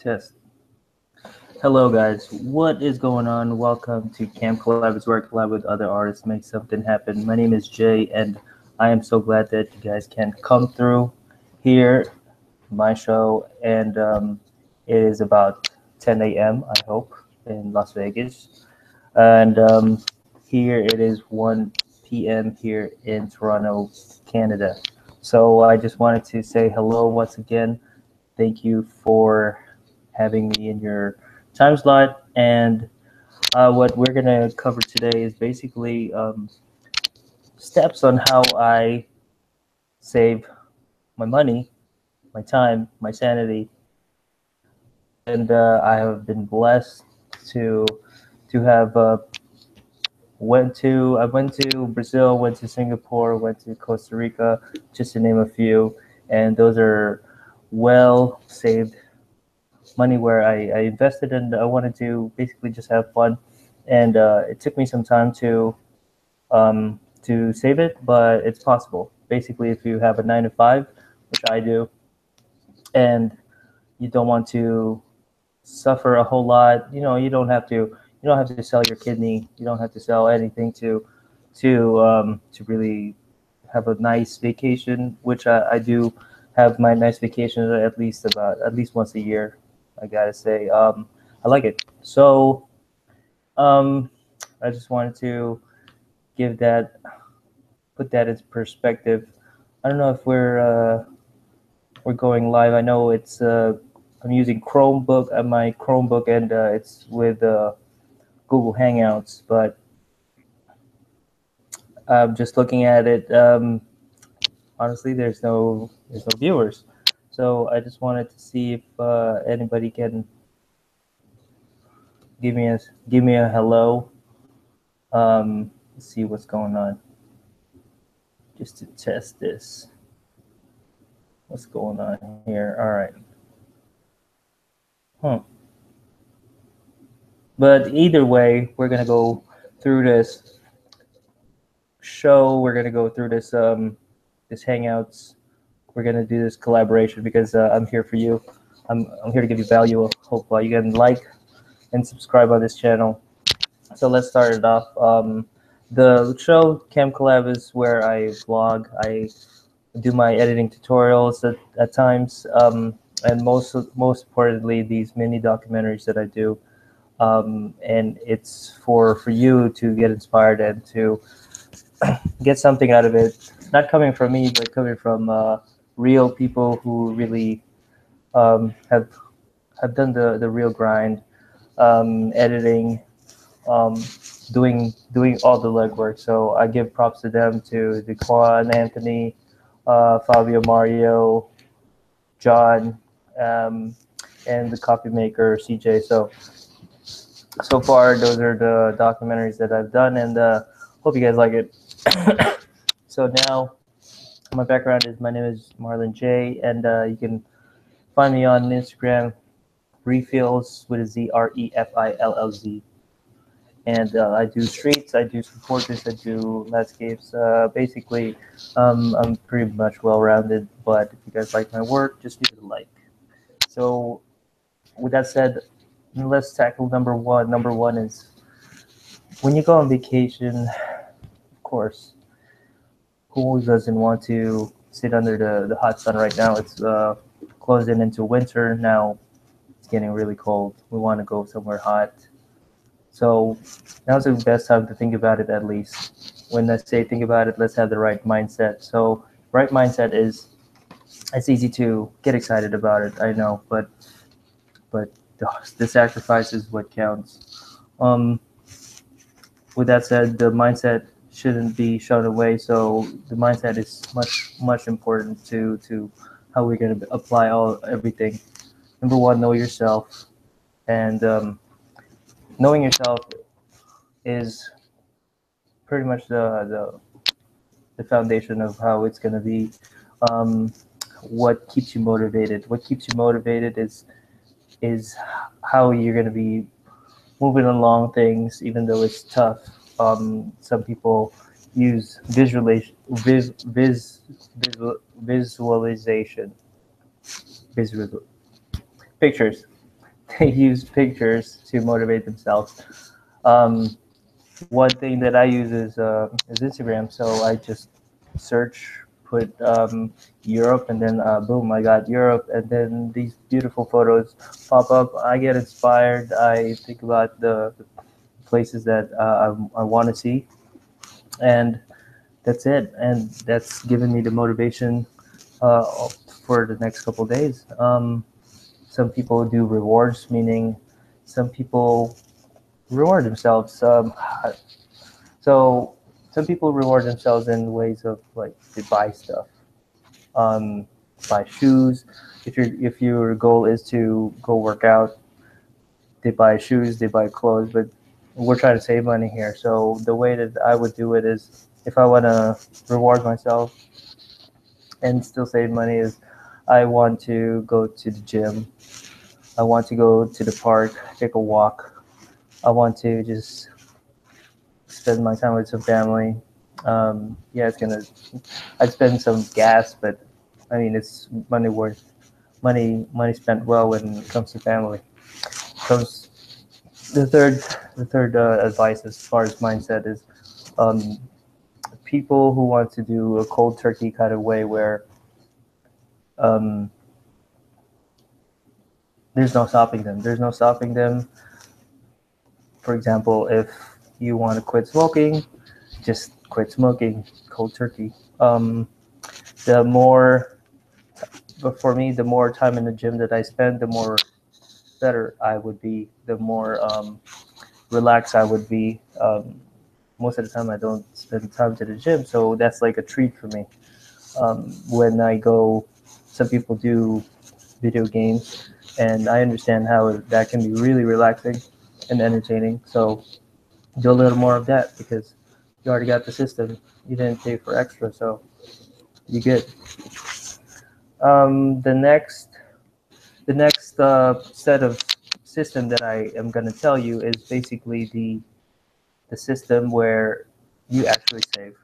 Test. Hello, guys. What is going on? Welcome to Camp Collab. It's where I collab with other artists, make something happen. My name is Jay, and I am so glad that you guys can come through here, my show. And it is about 10 a.m., I hope, in Las Vegas. And here it is 1 p.m. here in Toronto, Canada. So I just wanted to say hello once again. Thank you for having me in your time slot. And what we're going to cover today is basically steps on how I save my money, my time, my sanity. And I have been blessed to have I went to Brazil, went to Singapore, went to Costa Rica, just to name a few. And those are well saved money where I invested, and I wanted to basically just have fun. And it took me some time to save it, but it's possible. Basically, if you have a 9 to 5, which I do, and you don't want to suffer a whole lot, you don't have to sell your kidney. You don't have to sell anything to really have a nice vacation, which I do have my nice vacations at least once a year. I gotta say, I like it. So um, I just wanted to give that, put that into perspective. I don't know if we're going live. I know I'm using my Chromebook, and it's with Google Hangouts, but just looking at it, honestly, there's no viewers. So I just wanted to see if anybody can give me a hello. Let's see what's going on. Just to test this. What's going on here? All right. But either way, we're gonna go through this show. We're gonna go through this Hangouts. We're gonna do this collaboration because I'm here for you. I'm here to give you value. Hope you can like and subscribe on this channel. So let's start it off. The show Cam Collab is where I vlog. I do my editing tutorials at times, and most importantly, these mini documentaries that I do. And it's for you to get inspired and to get something out of it. Not coming from me, but coming from real people who really have done the real grind, editing, um, doing all the legwork. So I give props to them, to Dequan, Anthony, Fabio, Mario, John, and the copy maker CJ. So far, those are the documentaries that I've done, and hope you guys like it. So now, my background is, my name is Marlon J, and you can find me on Instagram, Refills with a Z, REFILLZ. And I do streets, I do some portraits, I do landscapes. Basically, I'm pretty much well-rounded. But if you guys like my work, just leave it a like. So with that said, let's tackle number one. Number one is, when you go on vacation, of course, who doesn't want to sit under the hot sun right now? It's closing into winter now. It's getting really cold. We want to go somewhere hot. So now's the best time to think about it, at least. When I say think about it, let's have the right mindset. So right mindset is, it's easy to get excited about it, I know, but the sacrifice is what counts. With that said, the mindset shouldn't be shown away. So the mindset is much important to how we're going to apply everything. Number one, know yourself, and knowing yourself is pretty much the foundation of how it's going to be. Um, what keeps you motivated? What keeps you motivated is how you're going to be moving along things, even though it's tough. Some people use visualization, visual pictures. they use pictures to motivate themselves. Um, One thing that I use is Instagram. So I just search, put Europe, and then boom, I got Europe, and then these beautiful photos pop up. I get inspired. I think about the places that I want to see, and that's it. And that's given me the motivation uh, for the next couple of days. Some people do rewards, meaning some people reward themselves. So some people reward themselves in ways of like they buy stuff, um, buy shoes. If your goal is to go work out, they buy shoes, they buy clothes. But we're trying to save money here. So the way that I would do it is, if I want to reward myself and still save money, is I want to go to the gym. I want to go to the park, take a walk. I want to just spend my time with some family. Yeah, it's gonna. I'd spend some gas, but I mean, it's money worth money spent well when it comes to family. Comes the third advice as far as mindset is, um, people who want to do a cold turkey kind of way where um, there's no stopping them. There's no stopping them. For example, if you want to quit smoking, just quit smoking cold turkey. The more, but for me, the more time in the gym that I spend, the more better I would be, the more relaxed I would be. Most of the time, I don't spend time to the gym, so that's like a treat for me. When I go, some people do video games, and I understand how that can be really relaxing and entertaining. So do a little more of that because you already got the system. You didn't pay for extra, so you good. The next set of system that I am going to tell you is basically the system where you actually save.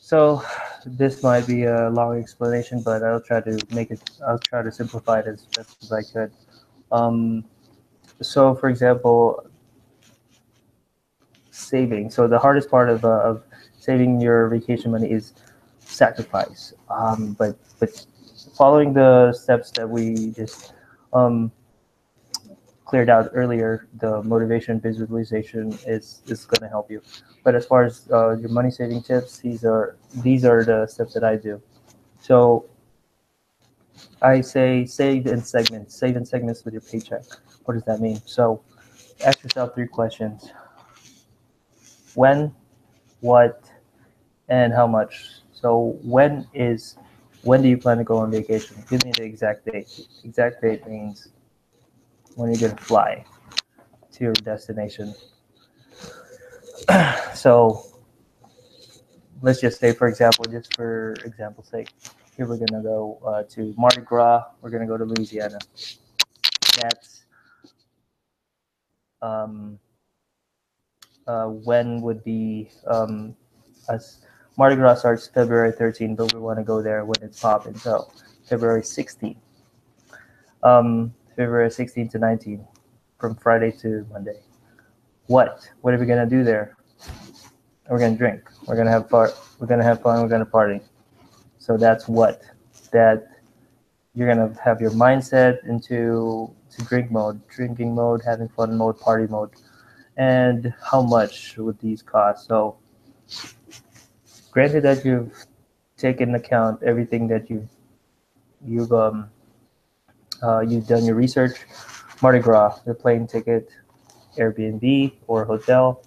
So this might be a long explanation, but I'll try to simplify it as best as I could. Um, so for example, saving. So the hardest part of saving your vacation money is sacrifice. But following the steps that we just um, cleared out earlier, the motivation visualization is going to help you. But as far as your money saving tips, these are the steps that I do. So I say save in segments. Save in segments with your paycheck. What does that mean? So ask yourself three questions: when, what, and how much. So when do you plan to go on vacation? Give me the exact date. Exact date means when you're gonna fly to your destination. So let's just say, for example, just for example's sake, here we're gonna go to Mardi Gras. We're gonna go to Louisiana. That's um, when would be us. Mardi Gras starts February 13th, but we want to go there when it's popping. So February 16th, February 16th to 19th, from Friday to Monday. What are we gonna do there? We're gonna drink. We're gonna have fun. We're gonna have fun. We're gonna party. So that's what that you're gonna have your mindset into to drinking mode, having fun mode, party mode, and how much would these cost? So granted that you've taken account everything that you've done your research. Mardi Gras, the plane ticket, Airbnb or hotel,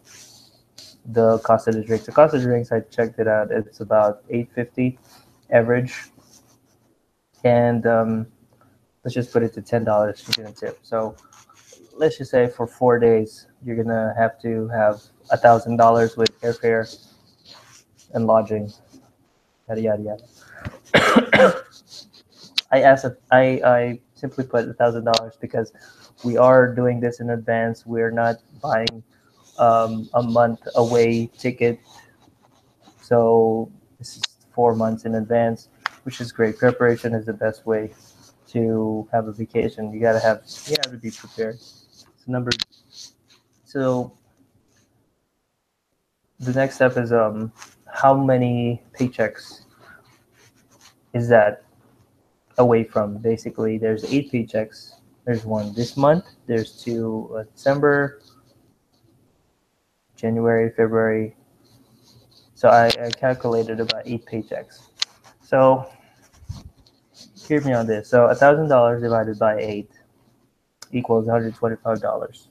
the cost of the drinks. The cost of the drinks, I checked it out. It's about $8.50 average, and let's just put it to $10 you're gonna tip. So let's just say for 4 days you're gonna have to have $1,000 with airfare and lodging, yada yada yada. I simply put $1,000 because we are doing this in advance. We're not buying a month away ticket, so this is 4 months in advance, which is great. Preparation is the best way to have a vacation. You have to be prepared. So the next step is how many paychecks is that away from? Basically, there's 8 paychecks. There's one this month. There's 2 December, January, February. So I calculated about 8 paychecks. So hear me on this. So $1,000 divided by 8 equals $125.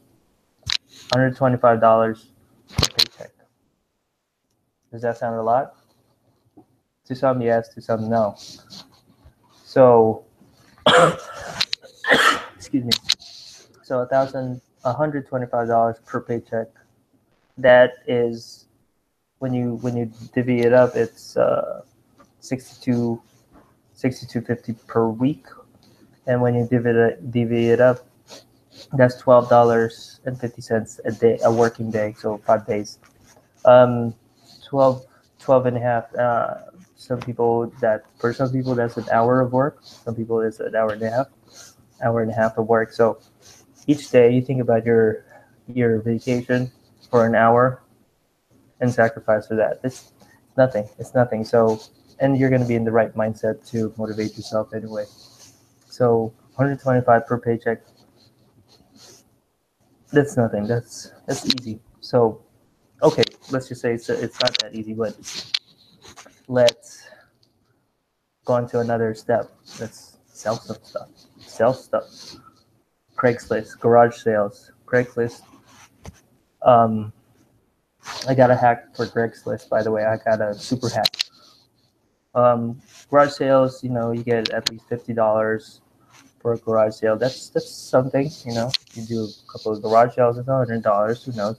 $125 per paycheck. Does that sound a lot? To some, yes. To some, no. So, excuse me. So $125 per paycheck. That is when you divvy it up, it's 62.50 per week, and when you divvy it up, that's $12.50 a day, a working day, so 5 days. 12, 12 and a half. For some people that's an hour of work. Some people it's an hour and a half of work. So each day you think about your vacation for an hour and sacrifice for that. It's nothing. So, and you're going to be in the right mindset to motivate yourself anyway. So 125 per paycheck. That's nothing. That's easy. So, okay, let's just say it's not that easy, but let's go on to another step. Let's sell some stuff. Sell stuff. Craigslist, garage sales, Craigslist. I got a hack for Craigslist, by the way. I got a super hack. Garage sales, you get at least $50 for a garage sale. That's something, You do a couple of garage sales, it's $100. Who knows?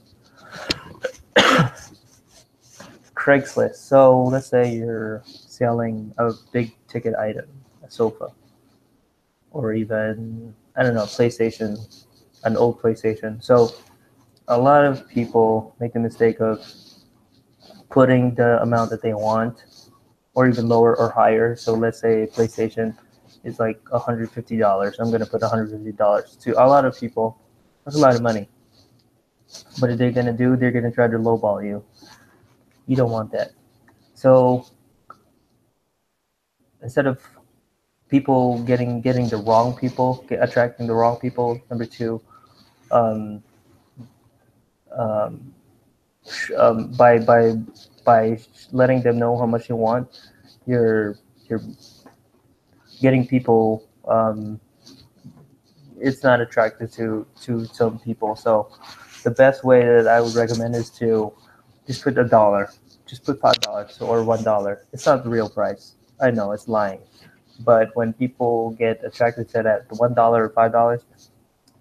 Craigslist. So let's say you're selling a big ticket item, a sofa, or even I don't know, PlayStation, an old PlayStation. So a lot of people make the mistake of putting the amount that they want, or even lower or higher. So let's say PlayStation is like $150. I'm gonna put $150 to a lot of people. That's a lot of money. What are they gonna do? They're gonna try to lowball you. You don't want that. So instead of people getting the wrong people, attracting the wrong people. Number 2, um, um, by letting them know how much you want, you're getting people. It's not attractive to some people. So the best way that I would recommend is to just put $1. Just put $5 or $1. It's not the real price. I know it's lying. But when people get attracted to that $1 or $5,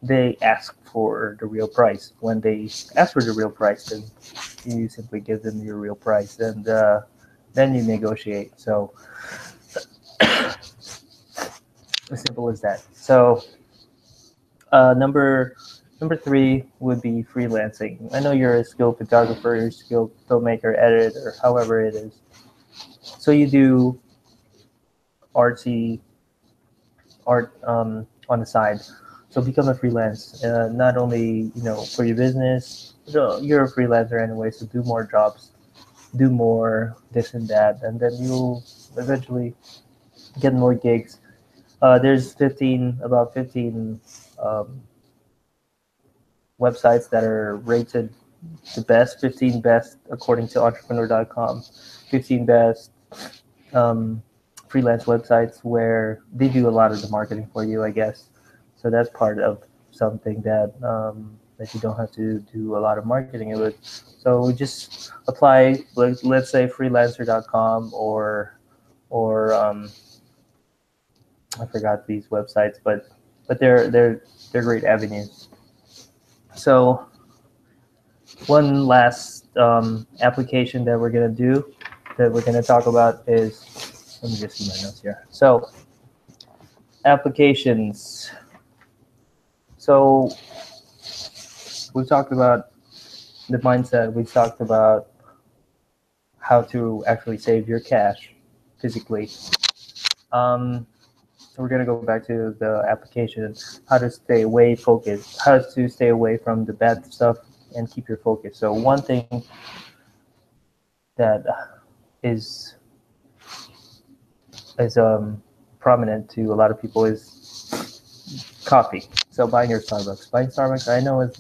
they ask for the real price. When they ask for the real price, then you simply give them your real price, and then you negotiate. So as simple as that. So number 3 would be freelancing. I know you're a skilled photographer, you're a skilled filmmaker, editor, however it is. So you do artsy art on the side. So become a freelance. Not only for your business, you're a freelancer anyway. So do more jobs, do more this and that, and then you'll eventually get more gigs. There's 15 websites that are rated the best, 15 best according to entrepreneur.com, 15 best freelance websites where they do a lot of the marketing for you, I guess. So that's part of something that you don't have to do a lot of marketing with. So just apply, let's say freelancer.com or I forgot these websites, but they're great avenues. So one last application that we're gonna talk about is, let me just see my notes here. So applications. So we've talked about the mindset. We've talked about how to actually save your cash physically. So we're gonna go back to the application, how to stay away focused, how to stay away from the bad stuff and keep your focus. So one thing that is is prominent to a lot of people is coffee. So buying your Starbucks. Buying Starbucks, I know it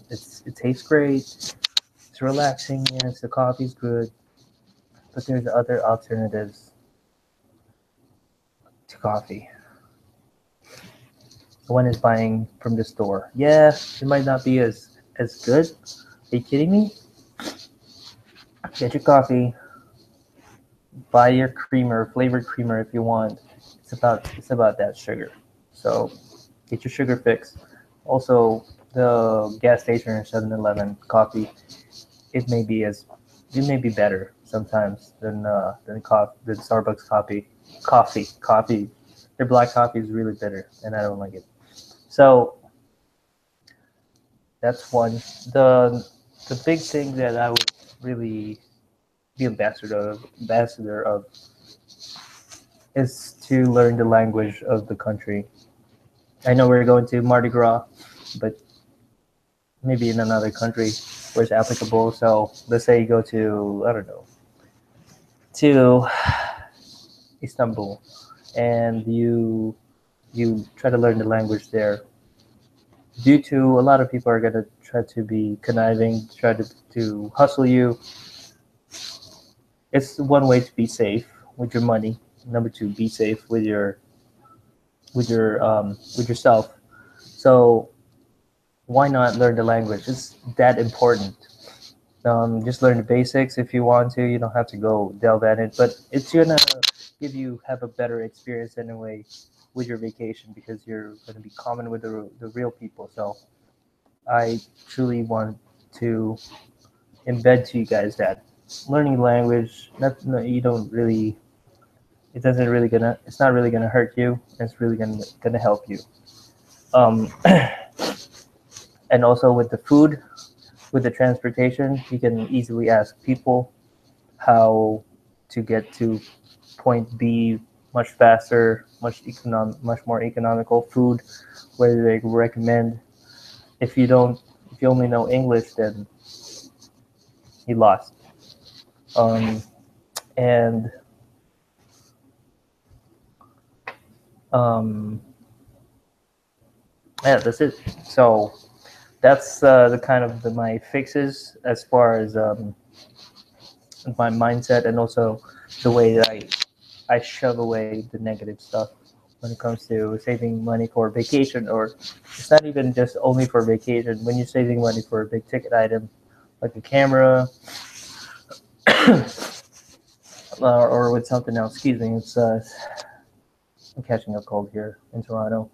tastes great, it's relaxing, yes, the coffee's good, but there's other alternatives to coffee. One is buying from the store. Yeah, it might not be as good. Are you kidding me? Get your coffee, buy your creamer, flavored creamer if you want. It's about that sugar. So get your sugar fix. Also, the gas station or 7-Eleven coffee, it may be as it may be better sometimes than Starbucks coffee. Coffee. Their black coffee is really bitter, and I don't like it. So that's one. The the big thing that I would really be ambassador of is to learn the language of the country. I know we're going to Mardi Gras, but maybe in another country where it's applicable. So let's say you go to, I don't know, to Istanbul, and you try to learn the language there. Due to a lot of people are gonna try to be conniving, try to hustle you. It's one way to be safe with your money. Number two, be safe with yourself. So why not learn the language? It's that important. Just learn the basics if you want to. You don't have to go delve at it, but it's gonna give you have a better experience anyway with your vacation because you're gonna be common with the real people. So I truly want to embed to you guys that learning language, not no, you don't really, it's not really gonna hurt you. It's really gonna help you. Um, and also with the food, with the transportation, you can easily ask people how to get to point B much faster, much more economical food, whether they recommend. If you don't, if you only know English, then you lost. Um, and um, yeah, that's it. So that's the kind of my fixes as far as my mindset and also the way that I shove away the negative stuff when it comes to saving money for vacation, or it's not even just only for vacation. When you're saving money for a big ticket item like a camera or with something else, excuse me, it's I'm catching a cold here in Toronto.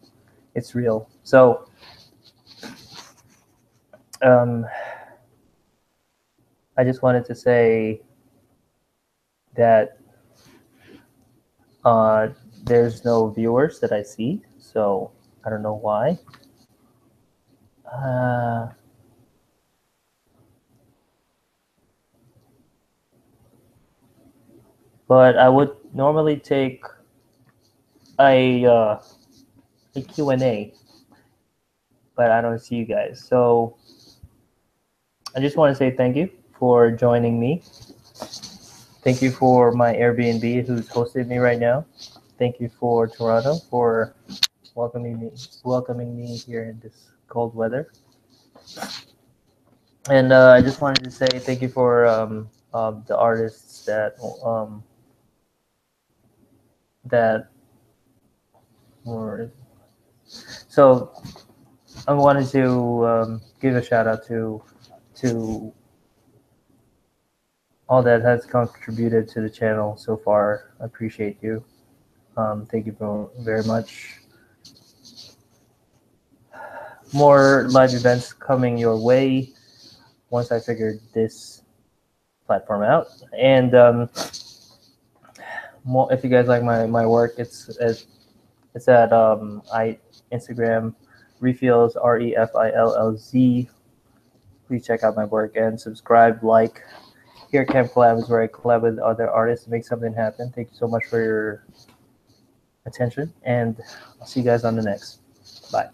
It's real. So um, I just wanted to say that uh, there's no viewers that I see, so I don't know why. Uh, but I would normally take a uh, a Q&A, but I don't see you guys. So I just want to say thank you for joining me. Thank you for my Airbnb who's hosted me right now. Thank you for Toronto for welcoming me here in this cold weather. And I just wanted to say thank you for the artists that were. So I wanted to give a shout out to all that has contributed to the channel so far. I appreciate you. Thank you very much. More live events coming your way once I figured this platform out. And more, if you guys like my work, it's at I Instagram refills REFILLZ. Please check out my work and subscribe, like. Here at Camp Collab is where I collab with other artists to make something happen. Thank you so much for attention, and I'll see you guys on the next. Bye.